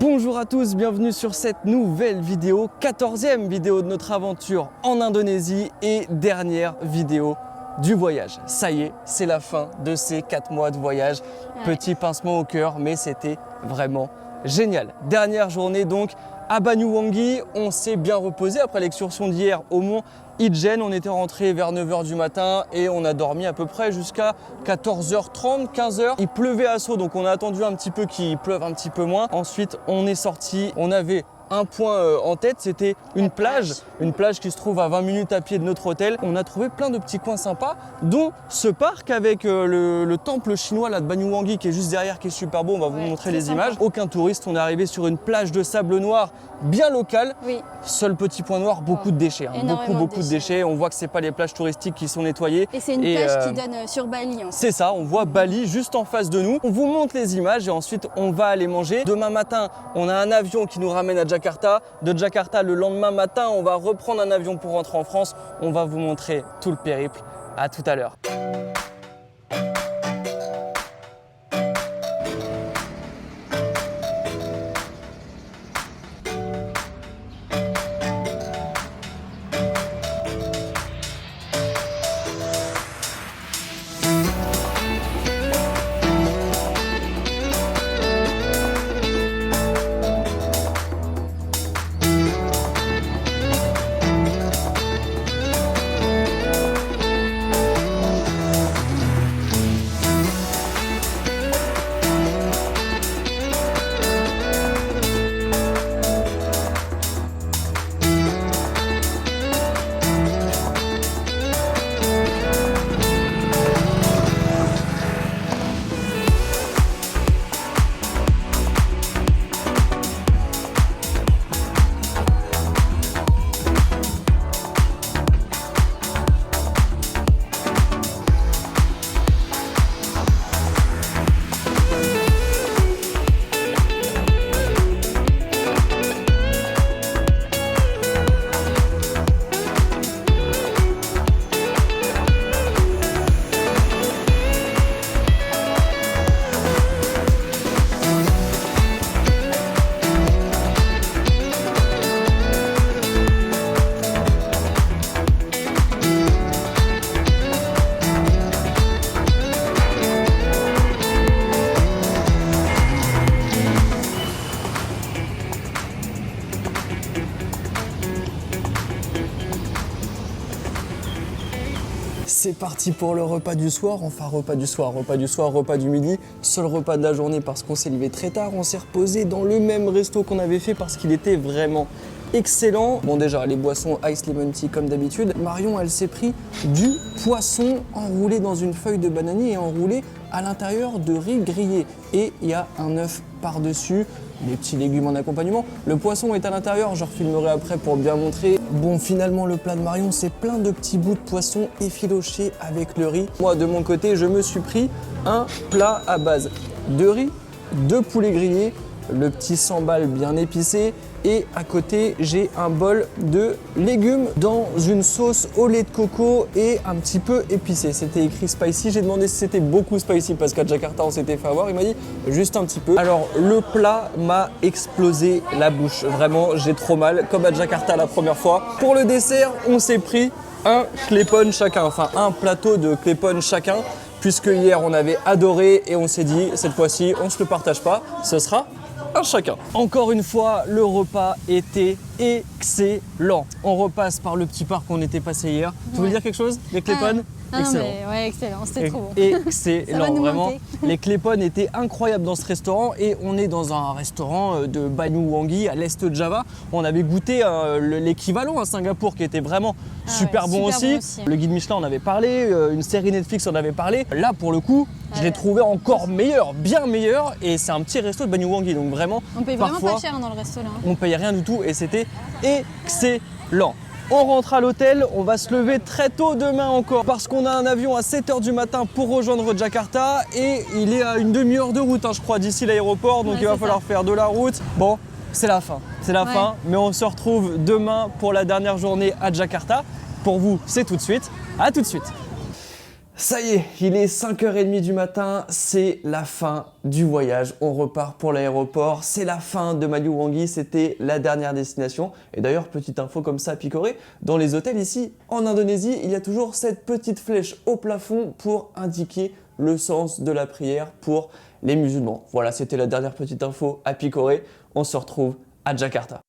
Bonjour à tous, bienvenue sur cette nouvelle vidéo, 14e vidéo de notre aventure en Indonésie et dernière vidéo du voyage. Ça y est, c'est la fin de ces 4 mois de voyage. Petit pincement au cœur, mais c'était vraiment génial. Dernière journée donc à Banyuwangi, on s'est bien reposé après l'excursion d'hier au mont Ijen. On était rentré vers 9h du matin et on a dormi à peu près jusqu'à 14h30, 15h. Il pleuvait à Sceaux, donc on a attendu un petit peu qu'il pleuve un petit peu moins. Ensuite, on est sorti, on avait un point en tête, c'était une plage qui se trouve à 20 minutes à pied de notre hôtel. On a trouvé plein de petits coins sympas, dont ce parc avec le temple chinois là, de Banyuwangi qui est juste derrière, qui est super beau. On va vous montrer les images. Aucun touriste, on est arrivé sur une plage de sable noir bien locale. Oui. Seul petit point noir, beaucoup de déchets. Beaucoup de déchets. On voit que c'est pas les plages touristiques qui sont nettoyées. Et c'est une plage qui donne sur Bali. C'est ça, on voit Bali juste en face de nous. On vous montre les images et ensuite on va aller manger. Demain matin, on a un avion qui nous ramène à Jakarta. De Jakarta, le lendemain matin, on va reprendre un avion pour rentrer en France. On va vous montrer tout le périple. À tout à l'heure. C'est parti pour le repas du soir, enfin repas du soir, repas du midi, seul repas de la journée parce qu'on s'est levé très tard, on s'est reposé dans le même resto qu'on avait fait parce qu'il était vraiment excellent. Bon déjà, les boissons ice lemon tea comme d'habitude. Marion, elle s'est pris du poisson enroulé dans une feuille de bananier et enroulé à l'intérieur de riz grillé. Et il y a un œuf par-dessus, les petits légumes en accompagnement. Le poisson est à l'intérieur, je refilmerai après pour bien montrer. Bon, finalement, le plat de Marion, c'est plein de petits bouts de poisson effilochés avec le riz. Moi, de mon côté, je me suis pris un plat à base de riz, de poulet grillé, le petit sambal bien épicé et à côté j'ai un bol de légumes dans une sauce au lait de coco et un petit peu épicé. C'était écrit spicy, j'ai demandé si c'était beaucoup spicy parce qu'à Jakarta on s'était fait avoir, il m'a dit juste un petit peu. Alors le plat m'a explosé la bouche, vraiment j'ai trop mal comme à Jakarta la première fois. Pour le dessert on s'est pris un klepon chacun, enfin un plateau de klepon chacun puisque hier on avait adoré et on s'est dit cette fois-ci on se le partage pas, ce sera un chacun. Encore une fois, le repas était excellent. On repasse par le petit parc où on était passé hier. Tu veux dire quelque chose? Les Klepon? Excellent. Ouais, excellent, c'était trop bon. Excellent, vraiment. Les Klepon étaient incroyables dans ce restaurant et on est dans un restaurant de Banyuwangi à l'est de Java. On avait goûté l'équivalent à Singapour qui était vraiment super bon aussi. Le guide Michelin en avait parlé, une série Netflix en avait parlé. Là pour le coup, je l'ai trouvé encore meilleur, bien meilleur et c'est un petit resto de Banyuwangi donc vraiment on paye vraiment pas cher dans le resto là. On payait rien du tout et c'était excellent. On rentre à l'hôtel, on va se lever très tôt demain encore parce qu'on a un avion à 7h du matin pour rejoindre Jakarta et il est à une demi-heure de route, je crois, d'ici l'aéroport, donc il va falloir faire de la route. Bon, c'est la fin, mais on se retrouve demain pour la dernière journée à Jakarta. Pour vous, c'est tout de suite. À tout de suite. Ça y est, il est 5h30 du matin, c'est la fin du voyage. On repart pour l'aéroport, c'est la fin de Maliouangi, c'était la dernière destination. Et d'ailleurs, petite info comme ça à picorer, dans les hôtels ici en Indonésie, il y a toujours cette petite flèche au plafond pour indiquer le sens de la prière pour les musulmans. Voilà, c'était la dernière petite info à picorer. On se retrouve à Jakarta.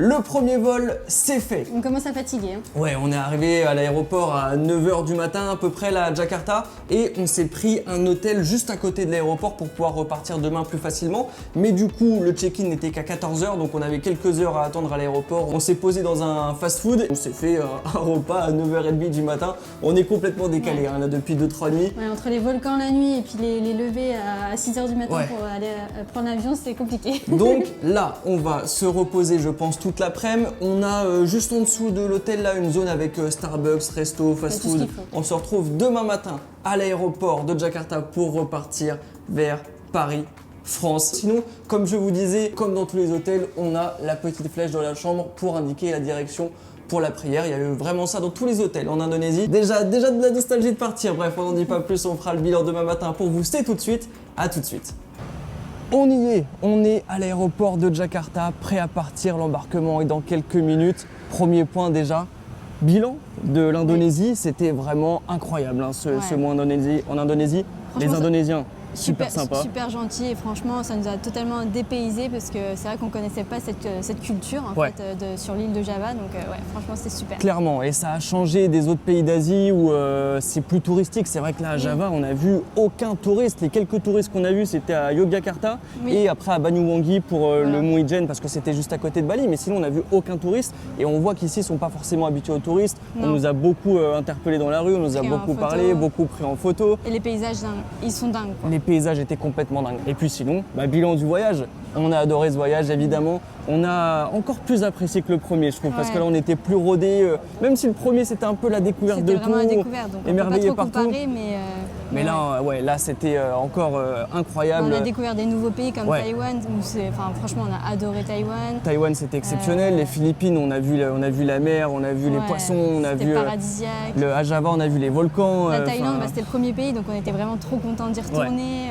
Le premier vol, c'est fait. On commence à fatiguer. Ouais, on est arrivé à l'aéroport à 9h du matin à peu près là à Jakarta et on s'est pris un hôtel juste à côté de l'aéroport pour pouvoir repartir demain plus facilement. Mais du coup, le check-in n'était qu'à 14h, donc on avait quelques heures à attendre à l'aéroport. On s'est posé dans un fast-food, on s'est fait un repas à 9h30 du matin. On est complètement décalé là depuis 2-3 nuits. Ouais, entre les volcans la nuit et puis les levées à 6h du matin pour aller prendre l'avion, c'est compliqué. Donc là, on va se reposer, je pense, toute l'après-midi. On a juste en dessous de l'hôtel là une zone avec Starbucks, resto, fast-food. On se retrouve demain matin à l'aéroport de Jakarta pour repartir vers Paris, France. Sinon, comme je vous disais, comme dans tous les hôtels, on a la petite flèche dans la chambre pour indiquer la direction pour la prière. Il y a eu vraiment ça dans tous les hôtels en Indonésie. Déjà de la nostalgie de partir. Bref, on n'en dit pas plus, on fera le bilan demain matin pour vous. C'est tout de suite, à tout de suite. On y est, on est à l'aéroport de Jakarta, prêt à partir, l'embarquement est dans quelques minutes. Premier point déjà, bilan de l'Indonésie, c'était vraiment incroyable ce mois en Indonésie. Les Indonésiens, super sympa. Super gentil et franchement ça nous a totalement dépaysé parce que c'est vrai qu'on connaissait pas cette culture en fait, sur l'île de Java, donc franchement c'était super. Clairement, et ça a changé des autres pays d'Asie où c'est plus touristique. C'est vrai que là à Java on a vu aucun touriste, les quelques touristes qu'on a vus c'était à Yogyakarta et après à Banyuwangi pour le Mont Ijen parce que c'était juste à côté de Bali, mais sinon on a vu aucun touriste et on voit qu'ici ils sont pas forcément habitués aux touristes. On nous a beaucoup interpellés dans la rue, on nous a beaucoup parlé, beaucoup pris en photo. Et les paysages ils sont dingues quoi. Les paysages étaient complètement dingues. Et puis sinon, bilan du voyage. On a adoré ce voyage évidemment. On a encore plus apprécié que le premier, je trouve, parce que là on était plus rodé. Même si le premier c'était un peu la découverte de tout, la découverte, donc émerveillé on peut pas trop partout. Comparer, mais là c'était encore incroyable. On a découvert des nouveaux pays comme Taïwan. Franchement, on a adoré Taïwan. Taïwan c'était exceptionnel. Les Philippines, on a vu la mer, on a vu les poissons, on a vu paradisiaque. À Java, on a vu les volcans. La Thaïlande, c'était le premier pays, donc on était vraiment trop contents d'y retourner.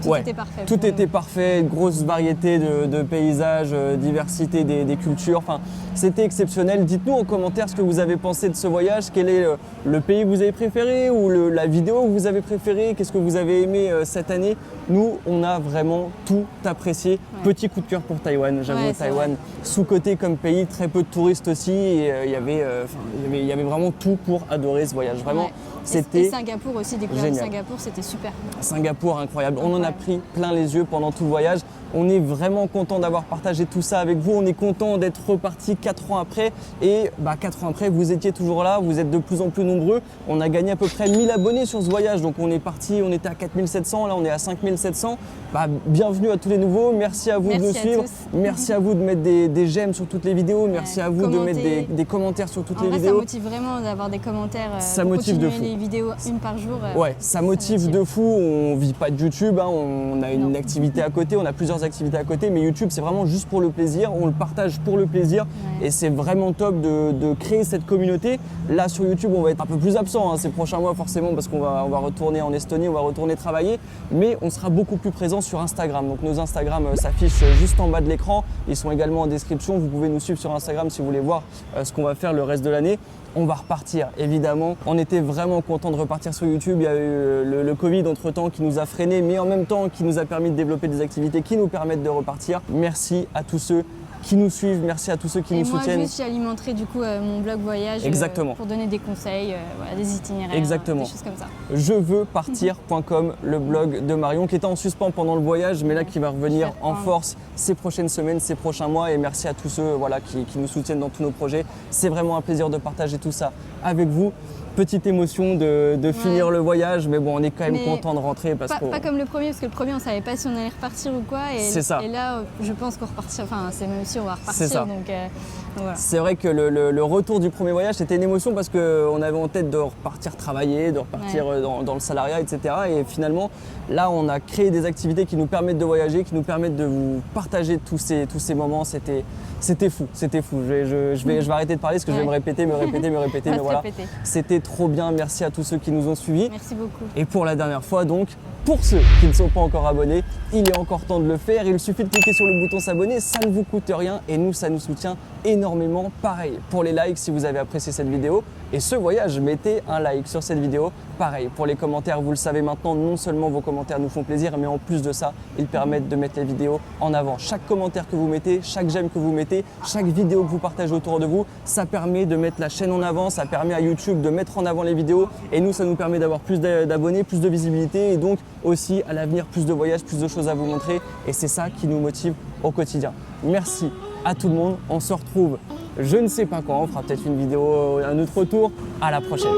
Tout était parfait. Tout était parfait, grosse variété de paysages, diversité des cultures. Enfin, c'était exceptionnel. Dites-nous en commentaire ce que vous avez pensé de ce voyage. Quel est le pays que vous avez préféré ou la vidéo que vous avez préférée? Qu'est-ce que vous avez aimé cette année? Nous, on a vraiment tout apprécié. Petit coup de cœur pour Taïwan. J'avoue, Taïwan, sous-coté comme pays, très peu de touristes aussi. Et il y avait vraiment tout pour adorer ce voyage. Vraiment, c'était Singapour aussi, découvrir Singapour, c'était super. Singapour, incroyable. On en a pris plein les yeux pendant tout le voyage. On est vraiment content d'avoir partagé tout ça avec vous. On est content d'être reparti 4 ans après. Et 4 ans après, vous étiez toujours là. Vous êtes de plus en plus nombreux. On a gagné à peu près 1000 abonnés sur ce voyage. Donc on est parti, on était à 4700. Là, on est à 5700. Bienvenue à tous les nouveaux. Merci à vous de nous suivre. Merci à vous de mettre des j'aime sur toutes les vidéos. Merci à vous de mettre des commentaires sur toutes les vidéos. Ça motive vraiment d'avoir des commentaires. Ça motive de fou. Les vidéos une par jour. Ça motive de fou. On vit pas de YouTube. On a une activité à côté. On a plusieurs activités à côté, mais YouTube c'est vraiment juste pour le plaisir, on le partage pour le plaisir et c'est vraiment top de créer cette communauté. Là sur YouTube on va être un peu plus absent ces prochains mois forcément parce qu'on va retourner en Estonie, on va retourner travailler, mais on sera beaucoup plus présent sur Instagram. Donc nos Instagram s'affichent juste en bas de l'écran, ils sont également en description, vous pouvez nous suivre sur Instagram si vous voulez voir ce qu'on va faire le reste de l'année. on va repartir, évidemment. On était vraiment content de repartir sur YouTube. Il y a eu le Covid entre-temps qui nous a freinés, mais en même temps qui nous a permis de développer des activités qui nous permettent de repartir. Merci à tous ceux qui nous suivent, merci à tous ceux qui nous soutiennent. Et moi, j'alimenterai du coup mon blog voyage pour donner des conseils, voilà, des itinéraires, des choses comme ça. Jeveuxpartir.com, le blog de Marion qui était en suspens pendant le voyage, mais là qui va revenir en force ces prochaines semaines, ces prochains mois. Et merci à tous ceux voilà, qui nous soutiennent dans tous nos projets. C'est vraiment un plaisir de partager tout ça avec vous. Petite émotion de finir le voyage, mais bon, on est quand même content de rentrer. Pas comme le premier, parce que le premier, on ne savait pas si on allait repartir ou quoi. C'est ça. Et là, je pense qu'on repartira, enfin, c'est même si on va repartir. C'est ça. Donc voilà. C'est vrai que le retour du premier voyage, c'était une émotion parce qu'on avait en tête de repartir travailler, de repartir dans le salariat, etc. Et finalement, là, on a créé des activités qui nous permettent de voyager, qui nous permettent de vous partager tous ces moments. C'était fou, c'était fou. Je vais arrêter de parler parce que je vais me répéter, mais voilà. C'était trop bien, merci à tous ceux qui nous ont suivis. Merci beaucoup. Et pour la dernière fois donc, pour ceux qui ne sont pas encore abonnés, il est encore temps de le faire. Il suffit de cliquer sur le bouton s'abonner, ça ne vous coûte rien et nous, ça nous soutient énormément. Pareil, pour les likes, si vous avez apprécié cette vidéo et ce voyage, mettez un like sur cette vidéo. Pareil, pour les commentaires, vous le savez maintenant, non seulement vos commentaires nous font plaisir, mais en plus de ça, ils permettent de mettre les vidéos en avant. Chaque commentaire que vous mettez, chaque j'aime que vous mettez, chaque vidéo que vous partagez autour de vous, ça permet de mettre la chaîne en avant, ça permet à YouTube de mettre en avant les vidéos et nous, ça nous permet d'avoir plus d'abonnés, plus de visibilité et donc aussi à l'avenir plus de voyages, plus de choses à vous montrer et c'est ça qui nous motive au quotidien. Merci à tout le monde, on se retrouve je ne sais pas quand, on fera peut-être une vidéo, un autre tour, à la prochaine.